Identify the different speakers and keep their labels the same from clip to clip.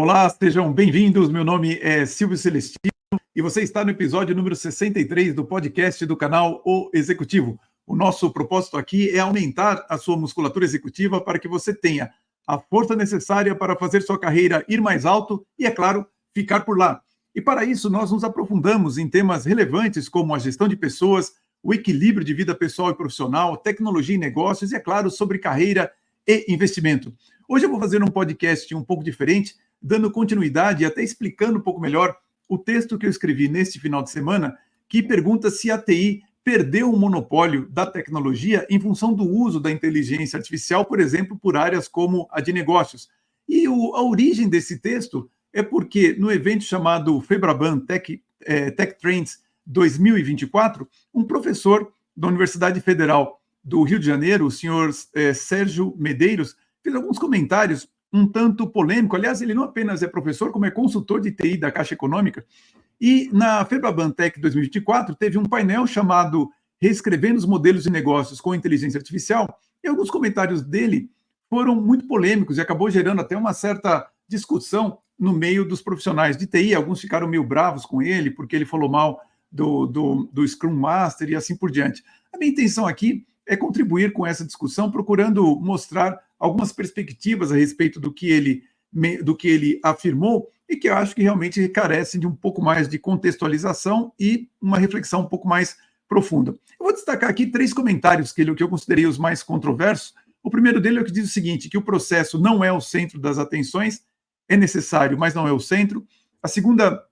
Speaker 1: Olá, sejam bem-vindos. Meu nome é Silvio Celestino e você está no episódio número 63 do podcast do canal O Executivo. O nosso propósito aqui é aumentar a sua musculatura executiva para que você tenha a força necessária para fazer sua carreira ir mais alto e, é claro, ficar por lá. E para isso, nós nos aprofundamos em temas relevantes como a gestão de pessoas, o equilíbrio de vida pessoal e profissional, tecnologia e negócios e, é claro, sobre carreira e investimento. Hoje eu vou fazer um podcast um pouco diferente, dando continuidade e até explicando um pouco melhor o texto que eu escrevi neste final de semana, que pergunta se a TI perdeu o monopólio da tecnologia em função do uso da inteligência artificial, por exemplo, por áreas como a de negócios. E a origem desse texto é porque no evento chamado Febraban Tech Trends 2024, um professor da Universidade Federal do Rio de Janeiro, o senhor Sérgio Medeiros, fez alguns comentários um tanto polêmico. Aliás, ele não apenas é professor, como é consultor de TI da Caixa Econômica. E na Febraban Tech 2024 teve um painel chamado Reescrevendo os Modelos de Negócios com Inteligência Artificial, e alguns comentários dele foram muito polêmicos e acabou gerando até uma certa discussão no meio dos profissionais de TI. Alguns ficaram meio bravos com ele, porque ele falou mal do Scrum Master e assim por diante. A minha intenção aqui é contribuir com essa discussão, procurando mostrar algumas perspectivas a respeito do que ele afirmou e que eu acho que realmente carecem de um pouco mais de contextualização e uma reflexão um pouco mais profunda. Eu vou destacar aqui 3 comentários que eu considerei os mais controversos. O primeiro dele é o que diz o seguinte, que o processo não é o centro das atenções, é necessário, mas não é o centro. A segunda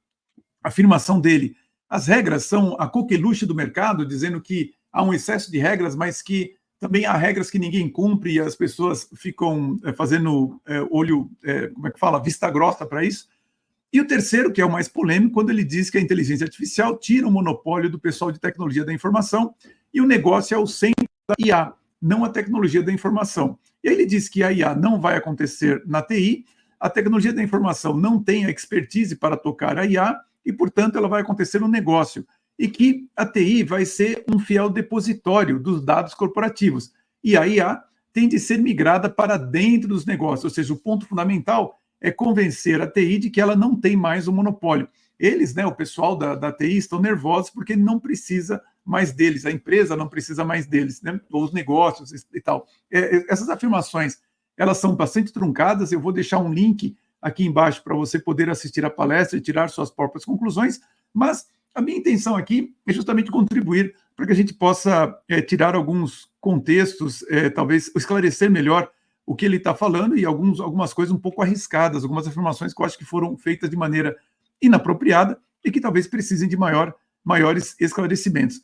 Speaker 1: afirmação dele, as regras são a coqueluche do mercado, dizendo que há um excesso de regras, mas que também há regras que ninguém cumpre e as pessoas ficam fazendo vista grossa para isso. E o terceiro, que é o mais polêmico, quando ele diz que a inteligência artificial tira o monopólio do pessoal de tecnologia da informação e o negócio é o centro da IA, não a tecnologia da informação. E aí ele diz que a IA não vai acontecer na TI, a tecnologia da informação não tem a expertise para tocar a IA e, portanto, ela vai acontecer no negócio. E que a TI vai ser um fiel depositório dos dados corporativos. E a IA tem de ser migrada para dentro dos negócios, ou seja, o ponto fundamental é convencer a TI de que ela não tem mais o monopólio. Eles, o pessoal da TI, estão nervosos porque não precisa mais deles, a empresa não precisa mais deles, os negócios e tal. Essas afirmações, elas são bastante truncadas, eu vou deixar um link aqui embaixo para você poder assistir a palestra e tirar suas próprias conclusões, mas a minha intenção aqui é justamente contribuir para que a gente possa tirar alguns contextos, talvez esclarecer melhor o que ele está falando e algumas coisas um pouco arriscadas, algumas afirmações que eu acho que foram feitas de maneira inapropriada e que talvez precisem de maiores esclarecimentos.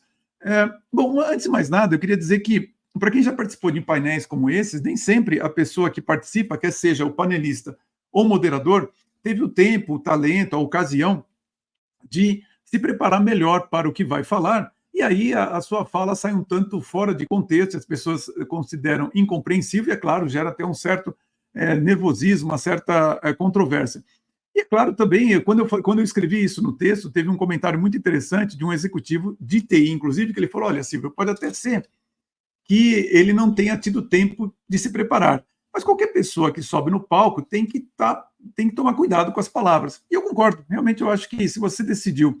Speaker 1: Bom, antes de mais nada, eu queria dizer que, para quem já participou de painéis como esses, nem sempre a pessoa que participa, quer seja o panelista ou moderador, teve o tempo, o talento, a ocasião de se preparar melhor para o que vai falar, e aí a sua fala sai um tanto fora de contexto, as pessoas consideram incompreensível, e, é claro, gera até um certo nervosismo, uma certa controvérsia. E, é claro, também, quando eu escrevi isso no texto, teve um comentário muito interessante de um executivo de TI, inclusive, que ele falou, olha, Silvio, pode até ser que ele não tenha tido tempo de se preparar, mas qualquer pessoa que sobe no palco tem que tomar cuidado com as palavras. E eu concordo, realmente eu acho que se você decidiu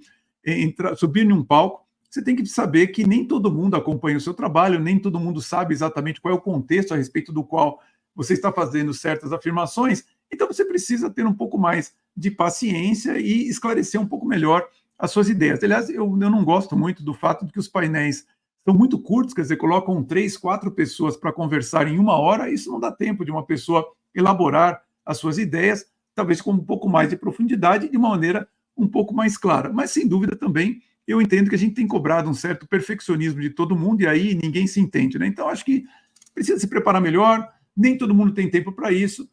Speaker 1: subir em um palco, você tem que saber que nem todo mundo acompanha o seu trabalho, nem todo mundo sabe exatamente qual é o contexto a respeito do qual você está fazendo certas afirmações, então você precisa ter um pouco mais de paciência e esclarecer um pouco melhor as suas ideias. Aliás, eu não gosto muito do fato de que os painéis são muito curtos, quer dizer, colocam 3, 4 pessoas para conversar em 1 hora, isso não dá tempo de uma pessoa elaborar as suas ideias, talvez com um pouco mais de profundidade, de uma maneira um pouco mais clara. Mas, sem dúvida, também, eu entendo que a gente tem cobrado um certo perfeccionismo de todo mundo e aí ninguém se entende, Então, acho que precisa se preparar melhor, nem todo mundo tem tempo para isso.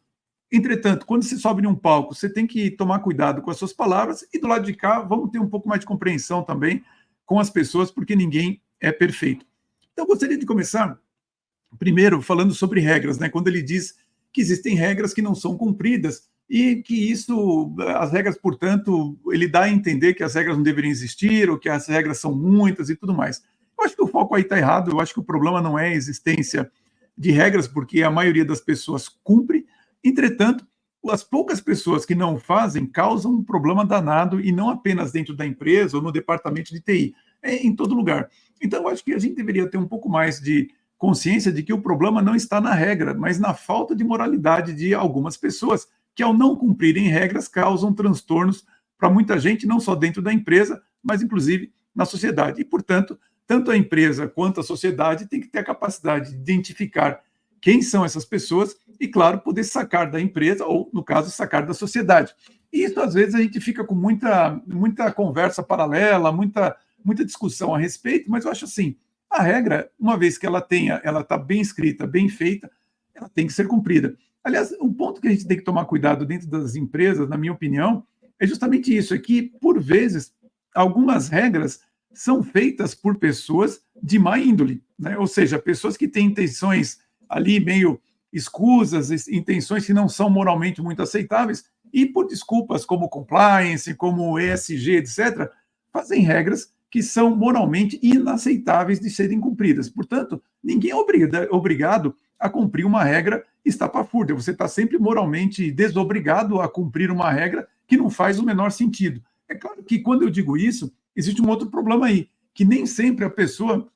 Speaker 1: Entretanto, quando você sobe em um palco, você tem que tomar cuidado com as suas palavras e do lado de cá, vamos ter um pouco mais de compreensão também com as pessoas, porque ninguém é perfeito. Então, eu gostaria de começar, primeiro, falando sobre regras, Quando ele diz que existem regras que não são cumpridas e que as regras, portanto, ele dá a entender que as regras não deveriam existir ou que as regras são muitas e tudo mais. Eu acho que o foco aí está errado, eu acho que o problema não é a existência de regras, porque a maioria das pessoas cumpre. Entretanto, as poucas pessoas que não fazem causam um problema danado, e não apenas dentro da empresa ou no departamento de TI, é em todo lugar. Então, eu acho que a gente deveria ter um pouco mais de consciência de que o problema não está na regra, mas na falta de moralidade de algumas pessoas que, ao não cumprirem regras, causam transtornos para muita gente, não só dentro da empresa, mas inclusive na sociedade. E, portanto, tanto a empresa quanto a sociedade tem que ter a capacidade de identificar quem são essas pessoas e, claro, poder sacar da empresa, ou, no caso, sacar da sociedade. E isso, às vezes, a gente fica com muita conversa paralela, muita discussão a respeito, mas eu acho assim, a regra, uma vez que ela está bem escrita, bem feita, ela tem que ser cumprida. Aliás, um ponto que a gente tem que tomar cuidado dentro das empresas, na minha opinião, é justamente isso, é que, por vezes, algumas regras são feitas por pessoas de má índole, né? Ou seja, pessoas que têm intenções ali meio escusas, intenções que não são moralmente muito aceitáveis, e por desculpas como compliance, como ESG, etc., fazem regras que são moralmente inaceitáveis de serem cumpridas. Portanto, ninguém é obrigado a cumprir uma regra estapafúrdia. Você está sempre moralmente desobrigado a cumprir uma regra que não faz o menor sentido. É claro que, quando eu digo isso, existe um outro problema aí, que nem sempre a pessoa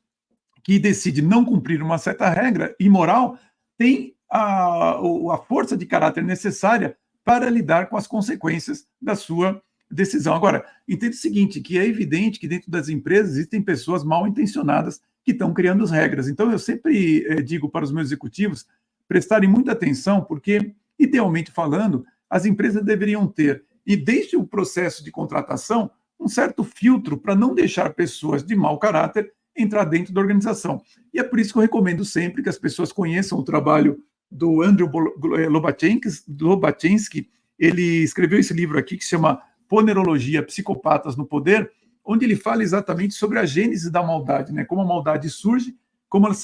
Speaker 1: que decide não cumprir uma certa regra imoral tem a força de caráter necessária para lidar com as consequências da sua decisão. Agora, entenda o seguinte, que é evidente que dentro das empresas existem pessoas mal intencionadas que estão criando as regras. Então, eu sempre digo para os meus executivos prestarem muita atenção, porque, idealmente falando, as empresas deveriam ter, e desde o processo de contratação, um certo filtro para não deixar pessoas de mau caráter entrar dentro da organização. E é por isso que eu recomendo sempre que as pessoas conheçam o trabalho do Andrew Lobatchensky. Ele escreveu esse livro aqui que se chama Ponerologia, Psicopatas no Poder, onde ele fala exatamente sobre a gênese da maldade, né? Como a maldade surge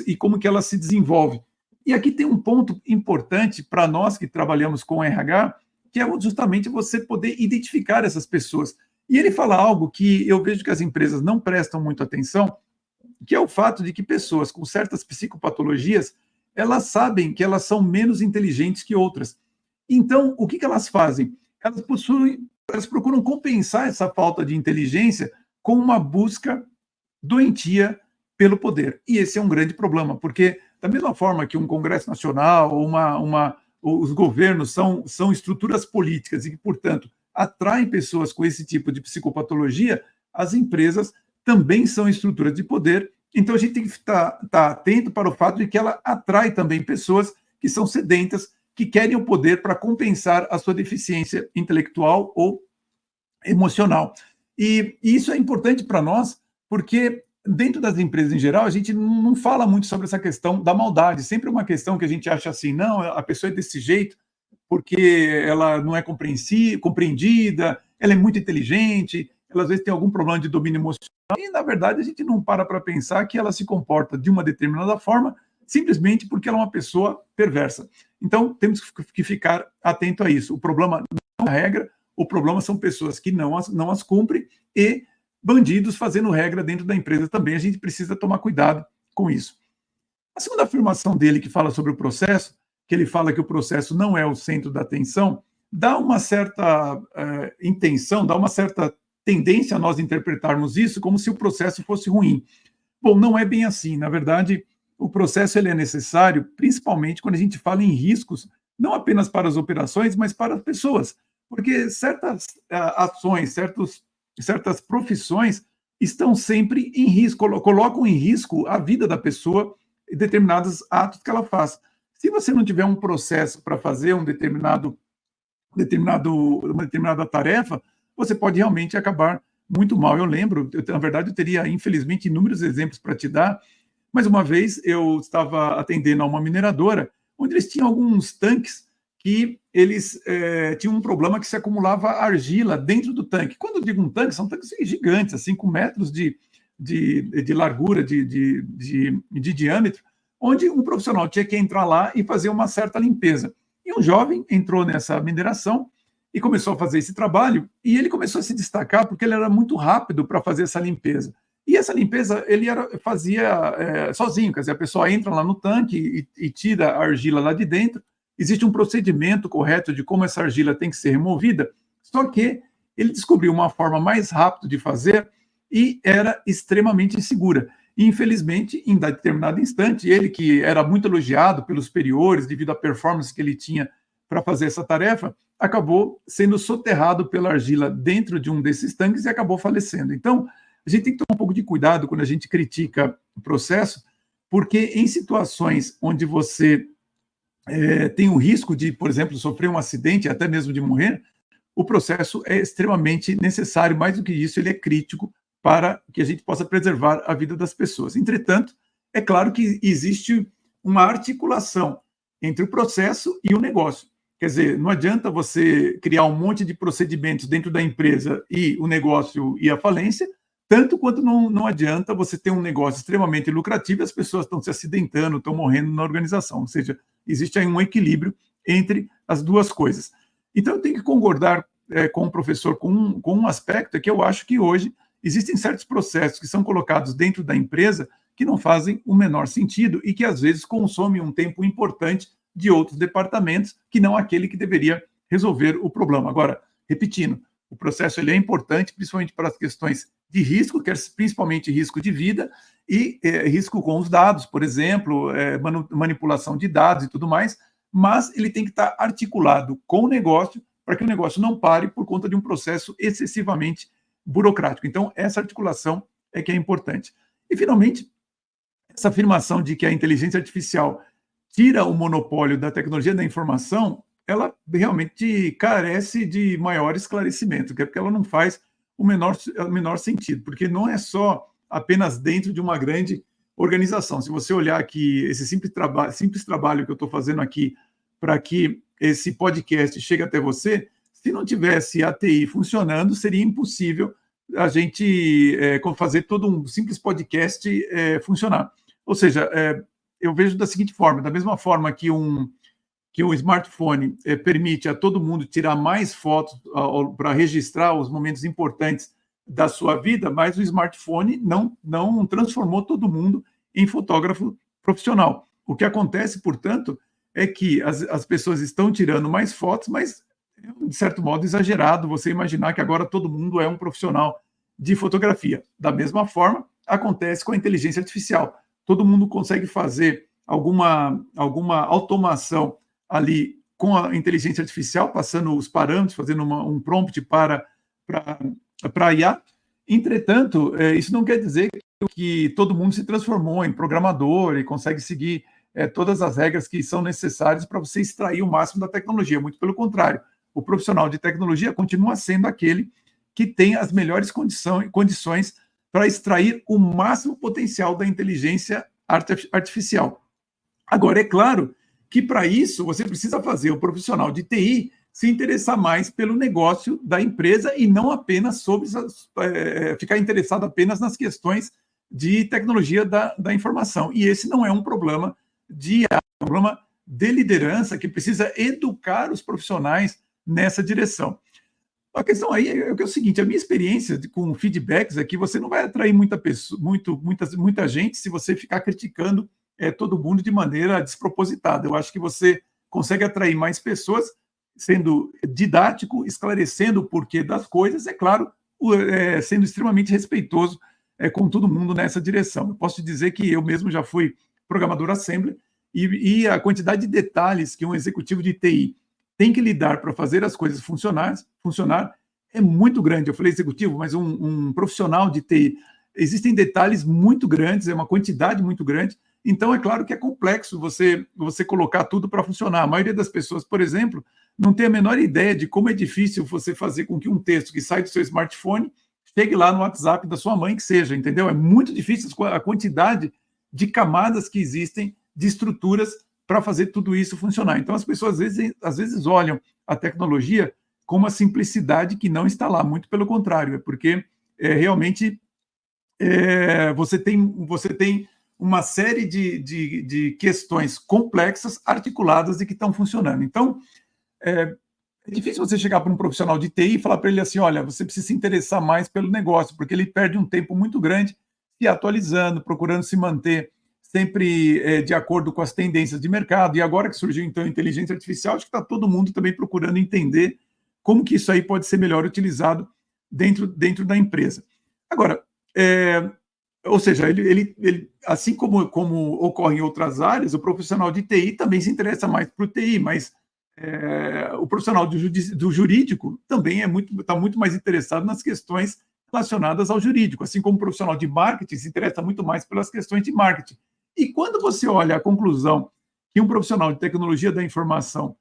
Speaker 1: e como que ela se desenvolve. E aqui tem um ponto importante para nós que trabalhamos com RH, que é justamente você poder identificar essas pessoas. E ele fala algo que eu vejo que as empresas não prestam muito atenção, que é o fato de que pessoas com certas psicopatologias, elas sabem que elas são menos inteligentes que outras. Então, o que elas fazem? Elas procuram compensar essa falta de inteligência com uma busca doentia pelo poder. E esse é um grande problema, porque da mesma forma que um Congresso Nacional ou os governos são estruturas políticas e que, portanto, atraem pessoas com esse tipo de psicopatologia, as empresas também são estruturas de poder. Então, a gente tem que estar atento para o fato de que ela atrai também pessoas que são sedentas, que querem o poder para compensar a sua deficiência intelectual ou emocional. E isso é importante para nós, porque dentro das empresas em geral, a gente não fala muito sobre essa questão da maldade. Sempre é uma questão que a gente acha assim, não, a pessoa é desse jeito porque ela não é compreendida, ela é muito inteligente, ela às vezes tem algum problema de domínio emocional, e na verdade a gente não para pensar que ela se comporta de uma determinada forma simplesmente porque ela é uma pessoa perversa. Então, temos que ficar atento a isso. O problema não é a regra, o problema são pessoas que não as cumprem e bandidos fazendo regra dentro da empresa também. A gente precisa tomar cuidado com isso. A segunda afirmação dele, que fala sobre o processo, que ele fala que o processo não é o centro da atenção, dá uma certa intenção, dá uma certa tendência a nós interpretarmos isso como se o processo fosse ruim. Bom, não é bem assim. Na verdade, o processo ele é necessário, principalmente quando a gente fala em riscos, não apenas para as operações, mas para as pessoas. Porque certas ações, certas profissões estão sempre em risco, colocam em risco a vida da pessoa e determinados atos que ela faz. Se você não tiver um processo para fazer uma determinada tarefa, você pode realmente acabar muito mal. Eu lembro, na verdade, eu teria, infelizmente, inúmeros exemplos para te dar, mas uma vez eu estava atendendo a uma mineradora, onde eles tinham alguns tanques que eles tinham um problema que se acumulava argila dentro do tanque. Quando eu digo um tanque, são tanques gigantes, assim, com metros de largura, de diâmetro, onde um profissional tinha que entrar lá e fazer uma certa limpeza. E um jovem entrou nessa mineração e começou a fazer esse trabalho, e ele começou a se destacar porque ele era muito rápido para fazer essa limpeza. E essa limpeza ele fazia sozinho, quer dizer, a pessoa entra lá no tanque e tira a argila lá de dentro, existe um procedimento correto de como essa argila tem que ser removida, só que ele descobriu uma forma mais rápida de fazer e era extremamente insegura. E, infelizmente, em determinado instante, ele, que era muito elogiado pelos superiores devido à performance que ele tinha para fazer essa tarefa, acabou sendo soterrado pela argila dentro de um desses tanques e acabou falecendo. Então, a gente tem que tomar um pouco de cuidado quando a gente critica o processo, porque em situações onde você tem o risco de, por exemplo, sofrer um acidente, até mesmo de morrer, o processo é extremamente necessário. Mais do que isso, ele é crítico para que a gente possa preservar a vida das pessoas. Entretanto, é claro que existe uma articulação entre o processo e o negócio. Quer dizer, não adianta você criar um monte de procedimentos dentro da empresa e o negócio ir à falência, tanto quanto não adianta você ter um negócio extremamente lucrativo e as pessoas estão se acidentando, estão morrendo na organização. Ou seja, existe aí um equilíbrio entre as duas coisas. Então, eu tenho que concordar com o professor com um aspecto, é que eu acho que hoje existem certos processos que são colocados dentro da empresa que não fazem o menor sentido e que, às vezes, consomem um tempo importante de outros departamentos que não aquele que deveria resolver o problema. Agora, repetindo, o processo ele é importante, principalmente para as questões de risco, que é principalmente risco de vida e risco com os dados, por exemplo, manipulação de dados e tudo mais, mas ele tem que estar articulado com o negócio para que o negócio não pare por conta de um processo excessivamente burocrático. Então, essa articulação é que é importante. E, finalmente, essa afirmação de que a inteligência artificial tira o monopólio da tecnologia da informação, ela realmente carece de maior esclarecimento, porque ela não faz o menor sentido, porque não é só apenas dentro de uma grande organização. Se você olhar aqui esse simples trabalho que eu estou fazendo aqui para que esse podcast chegue até você, se não tivesse a TI funcionando, seria impossível a gente fazer todo um simples podcast funcionar. Ou seja, eu vejo da seguinte forma, da mesma forma que um smartphone permite a todo mundo tirar mais fotos para registrar os momentos importantes da sua vida, mas o smartphone não transformou todo mundo em fotógrafo profissional. O que acontece, portanto, é que as pessoas estão tirando mais fotos, mas, de certo modo, exagerado você imaginar que agora todo mundo é um profissional de fotografia. Da mesma forma, acontece com a inteligência artificial. Todo mundo consegue fazer alguma automação ali com a inteligência artificial, passando os parâmetros, fazendo um prompt para a IA. Entretanto, isso não quer dizer que todo mundo se transformou em programador e consegue seguir todas as regras que são necessárias para você extrair o máximo da tecnologia. Muito pelo contrário, o profissional de tecnologia continua sendo aquele que tem as melhores condições para extrair o máximo potencial da inteligência artificial. Agora, é claro que para isso você precisa fazer o profissional de TI se interessar mais pelo negócio da empresa e não apenas ficar interessado apenas nas questões de tecnologia da informação. E esse não é um problema de IA, é um problema de liderança que precisa educar os profissionais nessa direção. A questão aí é o seguinte, a minha experiência com feedbacks é que você não vai atrair muita gente se você ficar criticando todo mundo de maneira despropositada. Eu acho que você consegue atrair mais pessoas sendo didático, esclarecendo o porquê das coisas, é claro, sendo extremamente respeitoso com todo mundo nessa direção. Eu posso te dizer que eu mesmo já fui programador assembly e a quantidade de detalhes que um executivo de TI tem que lidar para fazer as coisas funcionar é muito grande. Eu falei executivo, mas um profissional de TI. Existem detalhes muito grandes, é uma quantidade muito grande. Então, é claro que é complexo você colocar tudo para funcionar. A maioria das pessoas, por exemplo, não tem a menor ideia de como é difícil você fazer com que um texto que sai do seu smartphone chegue lá no WhatsApp da sua mãe, que seja, entendeu? É muito difícil a quantidade de camadas que existem, de estruturas para fazer tudo isso funcionar. Então, as pessoas às vezes olham a tecnologia com uma simplicidade que não está lá, muito pelo contrário, é porque realmente você tem uma série de questões complexas, articuladas e que estão funcionando. Então, é difícil você chegar para um profissional de TI e falar para ele assim, olha, você precisa se interessar mais pelo negócio, porque ele perde um tempo muito grande se atualizando, procurando se manter sempre de acordo com as tendências de mercado. E agora que surgiu, então, a inteligência artificial, acho que está todo mundo também procurando entender como que isso aí pode ser melhor utilizado dentro da empresa. Agora, ou seja, assim como ocorre em outras áreas, o profissional de TI também se interessa mais por TI, mas o profissional do jurídico também está muito mais interessado nas questões relacionadas ao jurídico, assim como o profissional de marketing se interessa muito mais pelas questões de marketing. E quando você olha a conclusão que um profissional de tecnologia da informação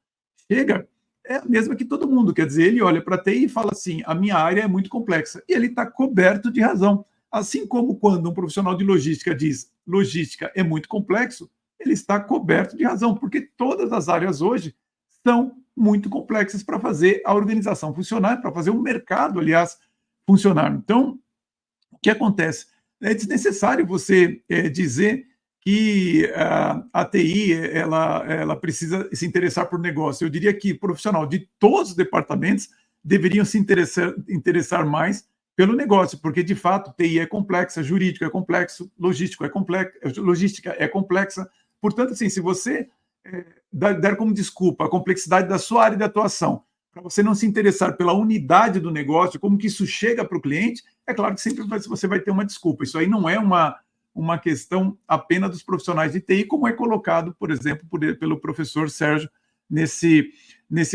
Speaker 1: chega, é a mesma que todo mundo, quer dizer, ele olha para a TI e fala assim, a minha área é muito complexa, e ele está coberto de razão. Assim como quando um profissional de logística diz logística é muito complexo, ele está coberto de razão, porque todas as áreas hoje são muito complexas para fazer a organização funcionar, para fazer o mercado, aliás, funcionar. Então, o que acontece? É desnecessário você dizer que a TI ela precisa se interessar por negócio. Eu diria que profissional de todos os departamentos deveriam se interessar mais pelo negócio, porque, de fato, TI é complexa, jurídico é complexo, logística é complexa. Portanto, assim, se você dar como desculpa a complexidade da sua área de atuação, para você não se interessar pela unidade do negócio, como que isso chega para o cliente, é claro que sempre você vai ter uma desculpa. Isso aí não é uma questão apenas dos profissionais de TI, como é colocado, por exemplo, pelo professor Sérgio nesse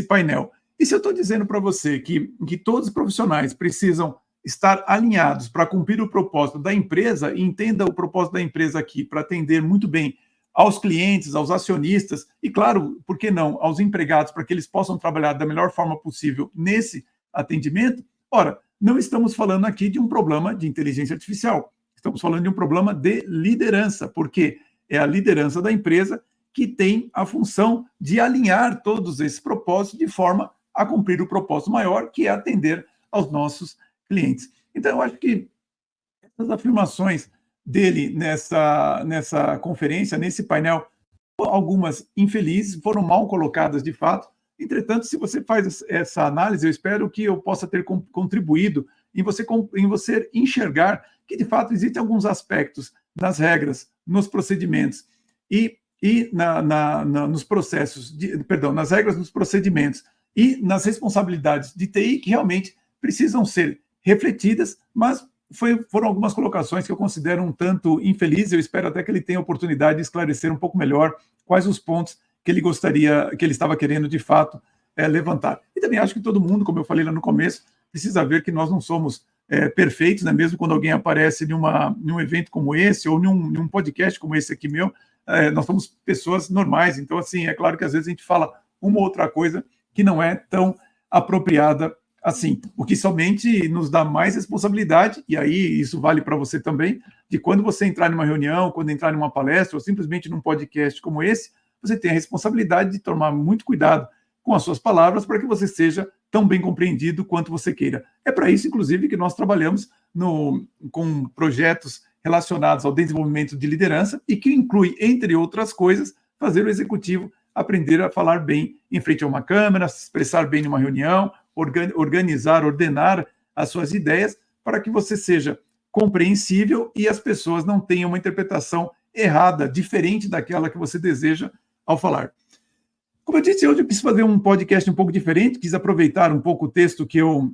Speaker 1: painel. E se eu estou dizendo para você que todos os profissionais precisam estar alinhados para cumprir o propósito da empresa, e entenda o propósito da empresa aqui, para atender muito bem aos clientes, aos acionistas e, claro, por que não, aos empregados, para que eles possam trabalhar da melhor forma possível nesse atendimento. Ora, não estamos falando aqui de um problema de inteligência artificial, estamos falando de um problema de liderança, porque é a liderança da empresa que tem a função de alinhar todos esses propósitos de forma a cumprir o propósito maior, que é atender aos nossos clientes. Então, eu acho que essas afirmações dele nessa conferência, nesse painel, algumas infelizes, foram mal colocadas de fato. Entretanto, se você faz essa análise, eu espero que eu possa ter contribuído em você enxergar que, de fato, existem alguns aspectos nas regras, nos procedimentos e nos processos, nas regras, nos procedimentos e nas responsabilidades de TI que realmente precisam ser refletidas, mas foram algumas colocações que eu considero um tanto infelizes. Eu espero até que ele tenha a oportunidade de esclarecer um pouco melhor quais os pontos que ele estava querendo de fato levantar. E também acho que todo mundo, como eu falei lá no começo, precisa ver que nós não somos perfeitos, né? Mesmo quando alguém aparece num evento como esse ou num podcast como esse aqui meu, nós somos pessoas normais. Então, assim, é claro que às vezes a gente fala uma ou outra coisa que não é tão apropriada assim, o que somente nos dá mais responsabilidade, e aí isso vale para você também, de quando você entrar numa reunião, quando entrar numa palestra, ou simplesmente num podcast como esse, você tem a responsabilidade de tomar muito cuidado com as suas palavras para que você seja tão bem compreendido quanto você queira. É para isso, inclusive, que nós trabalhamos com projetos relacionados ao desenvolvimento de liderança e que inclui, entre outras coisas, fazer o executivo aprender a falar bem em frente a uma câmera, se expressar bem numa reunião, ordenar as suas ideias para que você seja compreensível e as pessoas não tenham uma interpretação errada, diferente daquela que você deseja ao falar. Como eu disse, hoje eu quis fazer um podcast um pouco diferente, quis aproveitar um pouco o texto que eu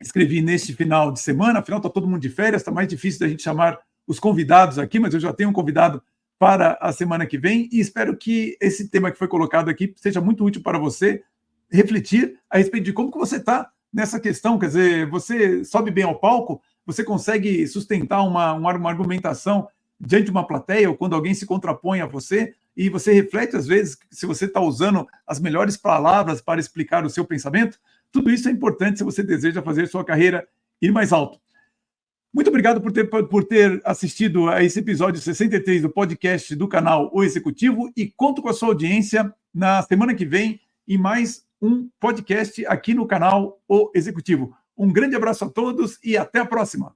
Speaker 1: escrevi neste final de semana. Afinal, está todo mundo de férias, está mais difícil da gente chamar os convidados aqui, mas eu já tenho um convidado para a semana que vem e espero que esse tema que foi colocado aqui seja muito útil para você refletir a respeito de como que você está nessa questão. Quer dizer, você sobe bem ao palco, você consegue sustentar uma argumentação diante de uma plateia ou quando alguém se contrapõe a você, e você reflete, às vezes, se você está usando as melhores palavras para explicar o seu pensamento. Tudo isso é importante se você deseja fazer sua carreira ir mais alto. Muito obrigado por ter assistido a esse episódio 63 do podcast do canal O Executivo e conto com a sua audiência na semana que vem em mais um podcast aqui no canal O Executivo. Um grande abraço a todos e até a próxima.